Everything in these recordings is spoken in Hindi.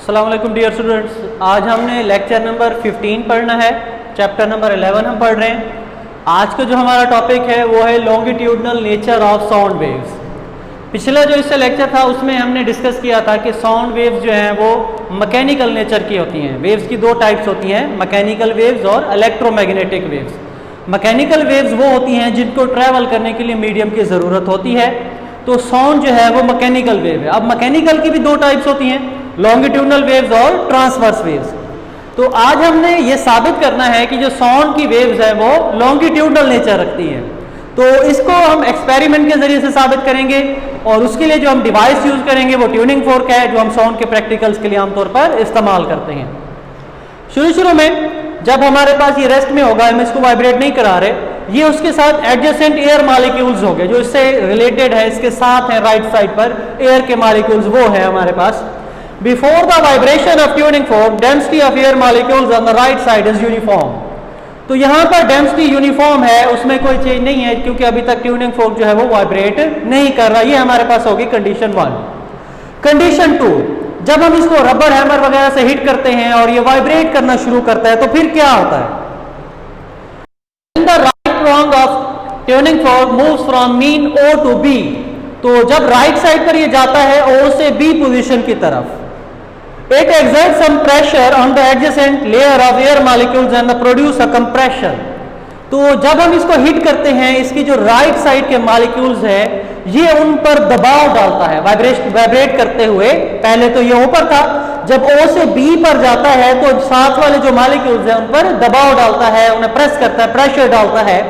अस्सलाम वालेकुम डियर स्टूडेंट्स, आज हमने लेक्चर नंबर 15 पढ़ना है। चैप्टर नंबर 11 हम पढ़ रहे हैं। आज का जो हमारा टॉपिक है वो है longitudinal nature of sound waves. पिछला जो इससे लेक्चर था उसमें हमने डिस्कस किया था कि साउंड वेव्स जो हैं वो मैकेनिकल नेचर की होती हैं। वेव्स की दो टाइप्स होती हैं, मैकेनिकल वेव्स और इलेक्ट्रोमैग्नेटिक वेव्स। मैकेनिकल वेव्स वो होती हैं जिनको ट्रैवल करने के लिए मीडियम की ज़रूरत होती है, तो साउंड जो है वो मैकेनिकल वेव है। अब मैकेनिकल की भी दो टाइप्स होती हैं, लॉन्गिट्यूडनल वेव्स और ट्रांसवर्स वेव्स। तो आज हमने ये साबित करना है कि जो साउंड की वेव्स है वो लॉन्गिट्यूडनल नेचर रखती हैं। तो इसको हम एक्सपेरिमेंट के जरिए से साबित करेंगे और उसके लिए जो हम डिवाइस यूज करेंगे वो ट्यूनिंग फोर्क है, जो हम साउंड के प्रैक्टिकल्स के लिए आमतौर पर इस्तेमाल करते हैं। शुरू में जब हमारे पास ये रेस्ट में होगा, हम इसको वाइब्रेट नहीं करा रहे, ये उसके साथ एडजेसेंट एयर मॉलिक्यूल्स हो गए जो इससे रिलेटेड है, इसके साथ है राइट साइड पर एयर के मॉलिक्यूल्स, वो है हमारे पास। Before the vibration of tuning fork density of air molecules on the right side is uniform. तो यहाँ पर डेंसिटी यूनिफॉर्म है, उसमें कोई चेंज नहीं है क्योंकि अभी तक ट्यूनिंग फोर्क जो है वो वाइब्रेट नहीं कर रहा। ये हमारे पास होगी कंडीशन 1। कंडीशन 2, जब हम इसको रबर हैमर वगैरह से हिट करते हैं और ये वाइब्रेट करना शुरू करता है तो फिर क्या होता है? The right prong of tuning fork moves from mean O to B। तो जब राइट साइड पर ये जाता है O से B पोजीशन की तरफ, it exerts some pressure on the adjacent layer of air molecules and produce a compression। तो जब हम इसको हिट करते हैं, इसकी जो राइट साइड के मॉलिक्यूल्स है ये उन पर दबाव डालता है वाइब्रेट करते हुए। पहले तो ये ऊपर था, जब O से B पर जाता है तो साथ वाले जो मॉलिक्यूल्स हैं उन पर दबाव डालता है, उन्हें प्रेस करता है, प्रेशर डालता है।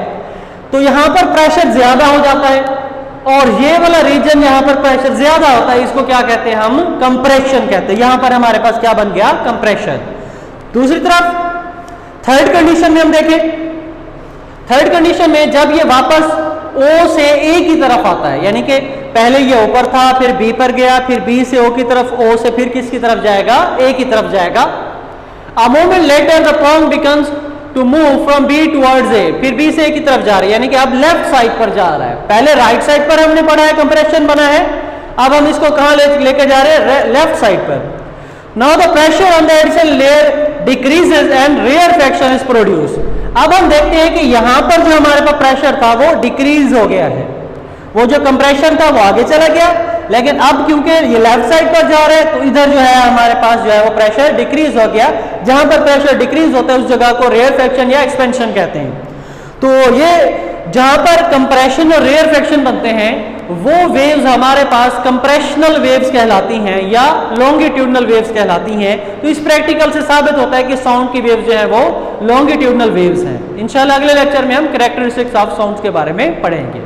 तो यहाँ पर प्रेशर ज्यादा हो जाता है और ये वाला रीजन यहाँ पर प्रेशर ज्यादा होता है, इसको क्या कहते हैं हम? कंप्रेशन कहते हैं। यहाँ पर हमारे पास क्या बन गया? कंप्रेशन। दूसरी तरफ थर्ड कंडीशन में हम देखें, थर्ड कंडीशन में जब ये वापस O से A की तरफ आता है, यानी कि पहले ये ऊपर था, फिर B पर गया, फिर B से O की तरफ, O से फिर किसकी तरफ जाएगा? A की तरफ जाएगा। A moment later the prong becomes to move from B towards A। फिर B से A की तरफ जा रही है, यानी कि अब लेफ्ट साइड पर जा रहा है। पहले राइट साइड पर हमने पढ़ा है, कंप्रेशन बना है, अब हम इसको कहां लेके जा रहे हैं? लेफ्ट साइड पर। Now the pressure on the adjacent layer decreases and rarefaction is produced। अब हम देखते हैं कि यहां पर जो हमारे पास प्रेशर था वो डिक्रीज हो गया है, वो जो कंप्रेशन था वो आगे चला गया, लेकिन अब क्योंकि ये लेफ्ट साइड पर जा रहे हैं तो इधर जो है हमारे पास जो है वो प्रेशर डिक्रीज हो गया। जहां पर प्रेशर डिक्रीज होता है उस जगह को रेयरफैक्शन या एक्सपेंशन कहते हैं। तो ये जहां पर कंप्रेशन और रेयरफैक्शन बनते हैं वो वेव्स हमारे पास कंप्रेशनल वेव्स कहलाती हैं या लॉन्गिट्यूडनल वेव्स कहलाती हैं। तो इस प्रैक्टिकल से साबित होता है कि साउंड की वेव्स जो है वो लॉन्गिट्यूडनल वेव्स हैं। इंशाल्लाह अगले लेक्चर में हम कैरेक्टरिस्टिक्स ऑफ साउंड्स के बारे में पढ़ेंगे।